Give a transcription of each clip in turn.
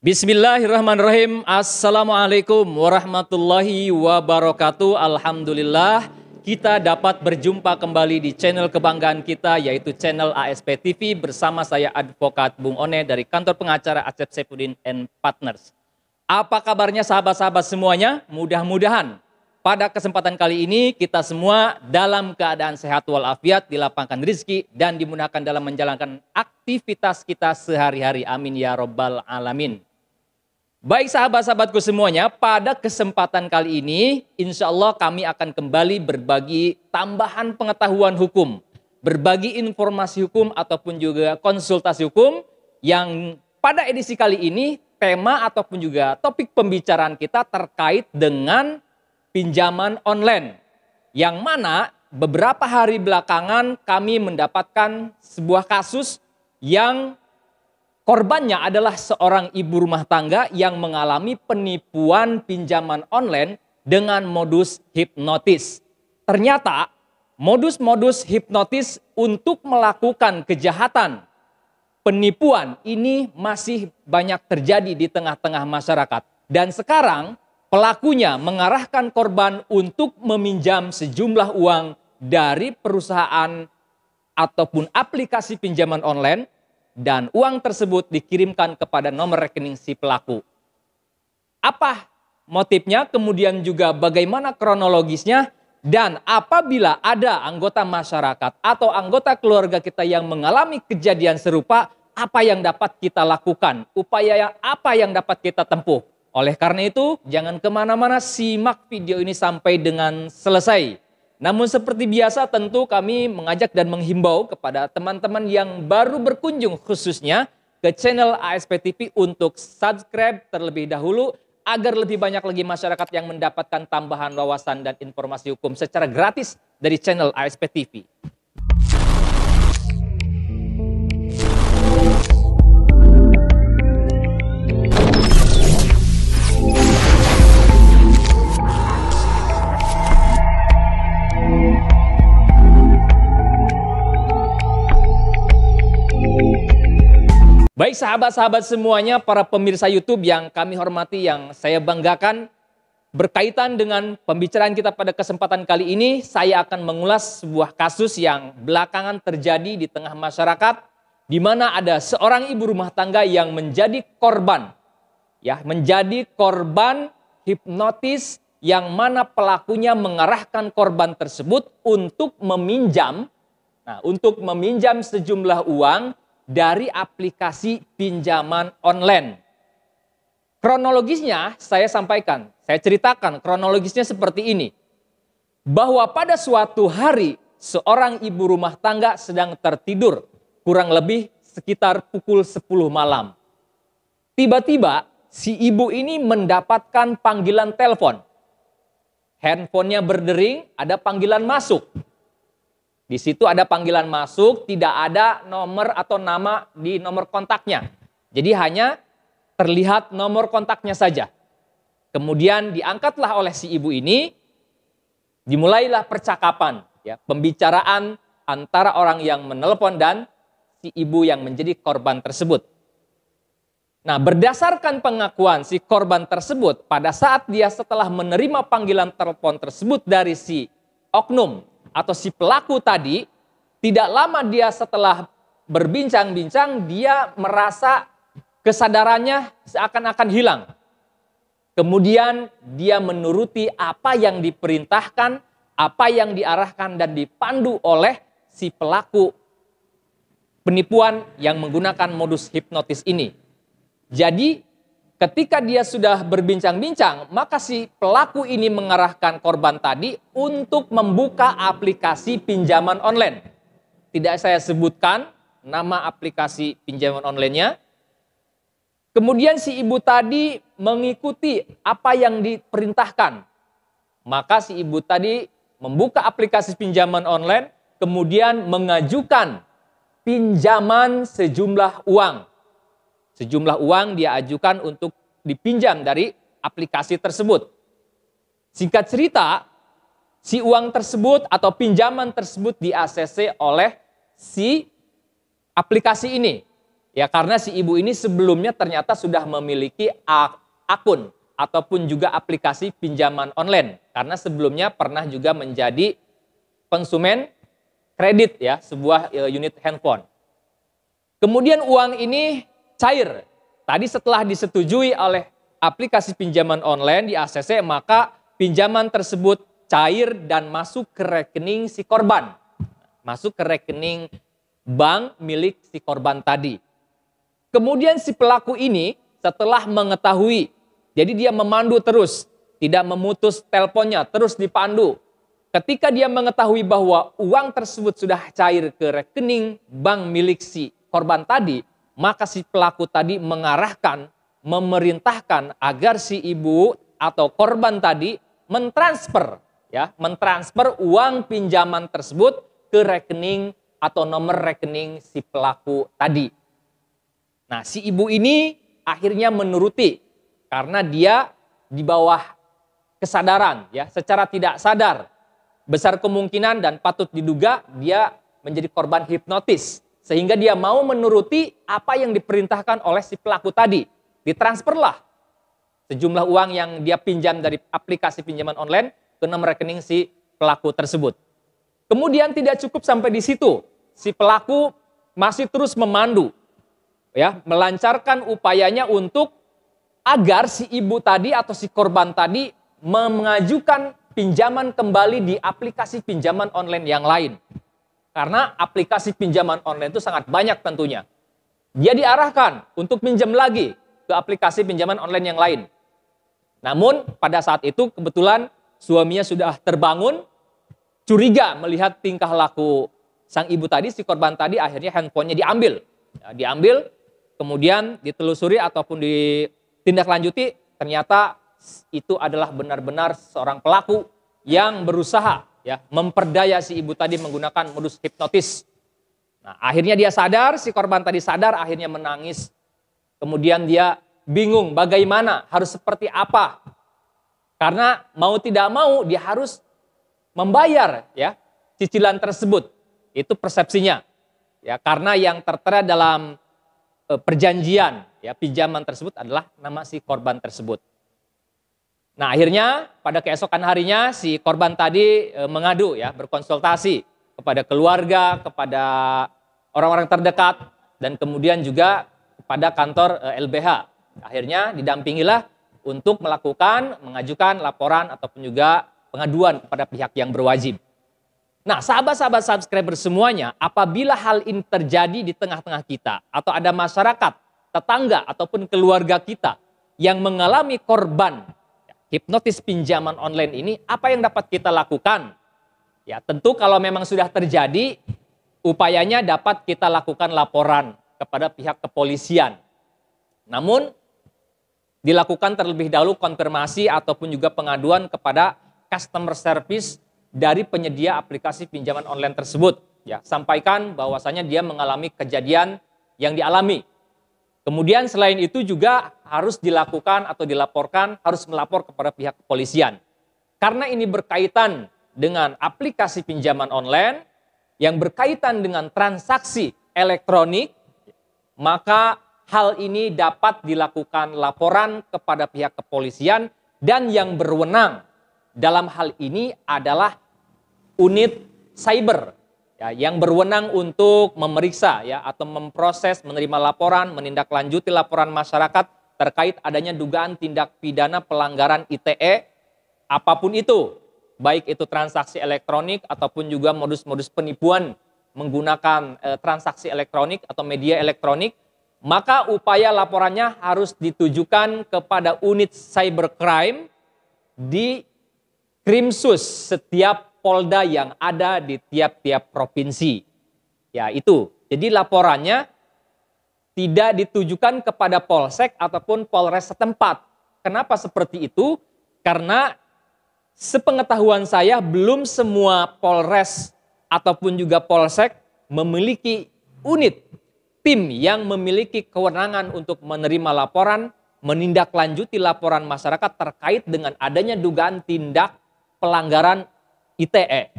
Bismillahirrahmanirrahim. Assalamualaikum warahmatullahi wabarakatuh. Alhamdulillah kita dapat berjumpa kembali di channel kebanggaan kita, yaitu channel ASP TV bersama saya Advokat Bung One dari kantor pengacara Acep Saifuddin and Partners. Apa kabarnya sahabat-sahabat semuanya? Mudah-mudahan pada kesempatan kali ini kita semua dalam keadaan sehat walafiat, dilapangkan rezeki dan dimudahkan dalam menjalankan aktivitas kita sehari-hari. Amin ya robbal alamin. Baik sahabat-sahabatku semuanya, pada kesempatan kali ini insya Allah kami akan kembali berbagi tambahan pengetahuan hukum, berbagi informasi hukum ataupun juga konsultasi hukum yang pada edisi kali ini tema ataupun juga topik pembicaraan kita terkait dengan pinjaman online. Yang mana beberapa hari belakangan kami mendapatkan sebuah kasus yang korbannya adalah seorang ibu rumah tangga yang mengalami penipuan pinjaman online dengan modus hipnotis. Ternyata modus-modus hipnotis untuk melakukan kejahatan penipuan ini masih banyak terjadi di tengah-tengah masyarakat. Dan sekarang pelakunya mengarahkan korban untuk meminjam sejumlah uang dari perusahaan ataupun aplikasi pinjaman online, dan uang tersebut dikirimkan kepada nomor rekening si pelaku. Apa motifnya, kemudian juga bagaimana kronologisnya, dan apabila ada anggota masyarakat atau anggota keluarga kita yang mengalami kejadian serupa, apa yang dapat kita lakukan, upaya apa yang dapat kita tempuh. Oleh karena itu, jangan kemana-mana, simak video ini sampai dengan selesai. Namun seperti biasa tentu kami mengajak dan menghimbau kepada teman-teman yang baru berkunjung khususnya ke channel ASP TV untuk subscribe terlebih dahulu agar lebih banyak lagi masyarakat yang mendapatkan tambahan wawasan dan informasi hukum secara gratis dari channel ASP TV. Baik sahabat-sahabat semuanya, para pemirsa YouTube yang kami hormati, yang saya banggakan, berkaitan dengan pembicaraan kita pada kesempatan kali ini, saya akan mengulas sebuah kasus yang belakangan terjadi di tengah masyarakat, di mana ada seorang ibu rumah tangga yang menjadi korban, menjadi korban hipnotis, yang mana pelakunya mengarahkan korban tersebut untuk meminjam sejumlah uang dari aplikasi pinjaman online. Kronologisnya saya sampaikan, saya ceritakan kronologisnya seperti ini. Bahwa pada suatu hari seorang ibu rumah tangga sedang tertidur kurang lebih sekitar pukul 10 malam. Tiba-tiba si ibu ini mendapatkan panggilan telepon. Handphonenya berdering, ada panggilan masuk. Di situ ada panggilan masuk, tidak ada nomor atau nama di nomor kontaknya. Jadi hanya terlihat nomor kontaknya saja. Kemudian diangkatlah oleh si ibu ini, dimulailah percakapan, pembicaraan antara orang yang menelpon dan si ibu yang menjadi korban tersebut. Nah, berdasarkan pengakuan si korban tersebut, pada saat dia setelah menerima panggilan telepon tersebut dari si oknum atau si pelaku tadi, tidak lama dia setelah berbincang-bincang, dia merasa kesadarannya seakan-akan hilang. Kemudian dia menuruti apa yang diperintahkan, apa yang diarahkan dan dipandu oleh si pelaku penipuan yang menggunakan modus hipnotis ini. Jadi ketika dia sudah berbincang-bincang, maka si pelaku ini mengarahkan korban tadi untuk membuka aplikasi pinjaman online. Tidak saya sebutkan nama aplikasi pinjaman online-nya. Kemudian si ibu tadi mengikuti apa yang diperintahkan. Maka si ibu tadi membuka aplikasi pinjaman online, kemudian mengajukan pinjaman sejumlah uang. Sejumlah uang dia ajukan untuk dipinjam dari aplikasi tersebut. Singkat cerita, si uang tersebut atau pinjaman tersebut di-ACC oleh si aplikasi ini. Ya, karena si ibu ini sebelumnya ternyata sudah memiliki akun ataupun juga aplikasi pinjaman online. Karena sebelumnya pernah juga menjadi konsumen kredit ya, sebuah unit handphone. Kemudian uang ini cair. Tadi setelah disetujui oleh aplikasi pinjaman online di ACC, maka pinjaman tersebut cair dan masuk ke rekening si korban. Masuk ke rekening bank milik si korban tadi. Kemudian si pelaku ini setelah mengetahui, jadi dia memandu terus, tidak memutus teleponnya, terus dipandu. Ketika dia mengetahui bahwa uang tersebut sudah cair ke rekening bank milik si korban tadi, maka si pelaku tadi mengarahkan, memerintahkan agar si ibu atau korban tadi mentransfer uang pinjaman tersebut ke rekening atau nomor rekening si pelaku tadi. Nah, si ibu ini akhirnya menuruti karena dia di bawah kesadaran ya, secara tidak sadar. Besar kemungkinan dan patut diduga dia menjadi korban hipnotis sehingga dia mau menuruti apa yang diperintahkan oleh si pelaku tadi. Ditransferlah sejumlah uang yang dia pinjam dari aplikasi pinjaman online ke nomor rekening si pelaku tersebut. Kemudian tidak cukup sampai di situ. Si pelaku masih terus memandu ya, melancarkan upayanya untuk agar si ibu tadi atau si korban tadi mengajukan pinjaman kembali di aplikasi pinjaman online yang lain. Karena aplikasi pinjaman online itu sangat banyak tentunya. Dia diarahkan untuk pinjam lagi ke aplikasi pinjaman online yang lain. Namun pada saat itu kebetulan suaminya sudah terbangun, curiga melihat tingkah laku sang ibu tadi, si korban tadi, akhirnya handphonenya diambil. Ya, diambil, kemudian ditelusuri ataupun ditindaklanjuti, ternyata itu adalah benar-benar seorang pelaku yang berusaha ya memperdaya si ibu tadi menggunakan modus hipnotis. Nah, akhirnya dia sadar, si korban tadi sadar, akhirnya menangis. Kemudian dia bingung bagaimana, harus seperti apa. Karena mau tidak mau dia harus membayar ya cicilan tersebut. Itu persepsinya. Ya, karena yang tertera dalam perjanjian ya pinjaman tersebut adalah nama si korban tersebut. Nah, akhirnya pada keesokan harinya si korban tadi mengadu ya, berkonsultasi kepada keluarga, kepada orang-orang terdekat dan kemudian juga kepada kantor LBH. Akhirnya didampingilah untuk mengajukan laporan ataupun juga pengaduan kepada pihak yang berwajib. Nah, sahabat-sahabat subscriber semuanya, apabila hal ini terjadi di tengah-tengah kita atau ada masyarakat, tetangga ataupun keluarga kita yang mengalami korban hipnotis pinjaman online ini, apa yang dapat kita lakukan? Ya, tentu kalau memang sudah terjadi, upayanya dapat kita lakukan laporan kepada pihak kepolisian. Namun dilakukan terlebih dahulu konfirmasi ataupun juga pengaduan kepada customer service dari penyedia aplikasi pinjaman online tersebut. Ya, sampaikan bahwasanya dia mengalami kejadian yang dialami. Kemudian selain itu juga harus dilakukan atau dilaporkan, harus melapor kepada pihak kepolisian. Karena ini berkaitan dengan aplikasi pinjaman online yang berkaitan dengan transaksi elektronik, maka hal ini dapat dilakukan laporan kepada pihak kepolisian dan yang berwenang dalam hal ini adalah unit cyber ya, yang berwenang untuk memeriksa ya atau memproses, menerima laporan, menindaklanjuti laporan masyarakat terkait adanya dugaan tindak pidana pelanggaran ITE apapun itu, baik itu transaksi elektronik ataupun juga modus-modus penipuan menggunakan transaksi elektronik atau media elektronik. Maka upaya laporannya harus ditujukan kepada unit cybercrime di Krimsus setiap polda yang ada di tiap-tiap provinsi. Ya, itu. Jadi laporannya tidak ditujukan kepada polsek ataupun polres setempat. Kenapa seperti itu? Karena sepengetahuan saya belum semua polres ataupun juga polsek memiliki unit tim yang memiliki kewenangan untuk menerima laporan, menindaklanjuti laporan masyarakat terkait dengan adanya dugaan tindak pelanggaran ITE.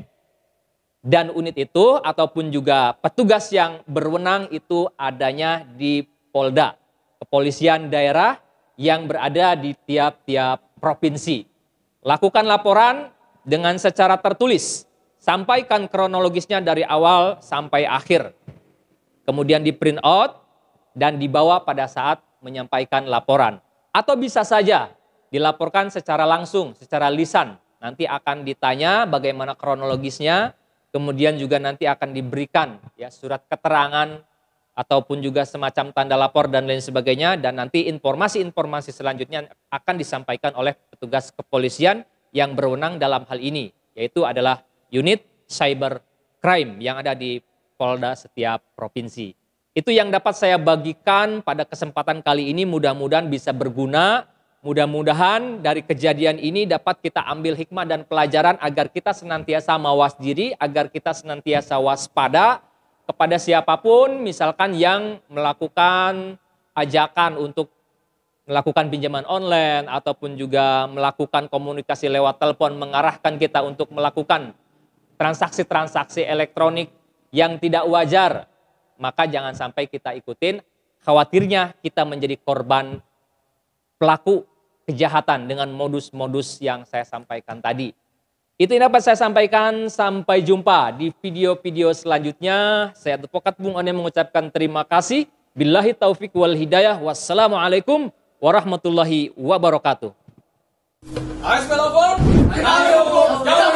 Dan unit itu ataupun juga petugas yang berwenang itu adanya di Polda, kepolisian daerah yang berada di tiap-tiap provinsi. Lakukan laporan dengan secara tertulis, sampaikan kronologisnya dari awal sampai akhir. Kemudian di print out dan dibawa pada saat menyampaikan laporan. Atau bisa saja dilaporkan secara langsung, secara lisan. Nanti akan ditanya bagaimana kronologisnya, kemudian juga nanti akan diberikan ya surat keterangan ataupun juga semacam tanda lapor dan lain sebagainya, dan nanti informasi-informasi selanjutnya akan disampaikan oleh petugas kepolisian yang berwenang dalam hal ini, yaitu adalah unit cyber crime yang ada di Polda setiap provinsi. Itu yang dapat saya bagikan pada kesempatan kali ini, mudah-mudahan bisa berguna. Mudah-mudahan dari kejadian ini dapat kita ambil hikmah dan pelajaran agar kita senantiasa mawas diri, agar kita senantiasa waspada kepada siapapun misalkan yang melakukan ajakan untuk melakukan pinjaman online ataupun juga melakukan komunikasi lewat telepon mengarahkan kita untuk melakukan transaksi-transaksi elektronik yang tidak wajar, maka jangan sampai kita ikutin. Khawatirnya kita menjadi korban pelaku kejahatan dengan modus-modus yang saya sampaikan tadi. Itu yang dapat saya sampaikan. Sampai jumpa di video-video selanjutnya. Saya Advokat Bung One mengucapkan terima kasih. Billahi taufik wal hidayah. Wassalamualaikum warahmatullahi wabarakatuh. ASP lapor, kami hukum.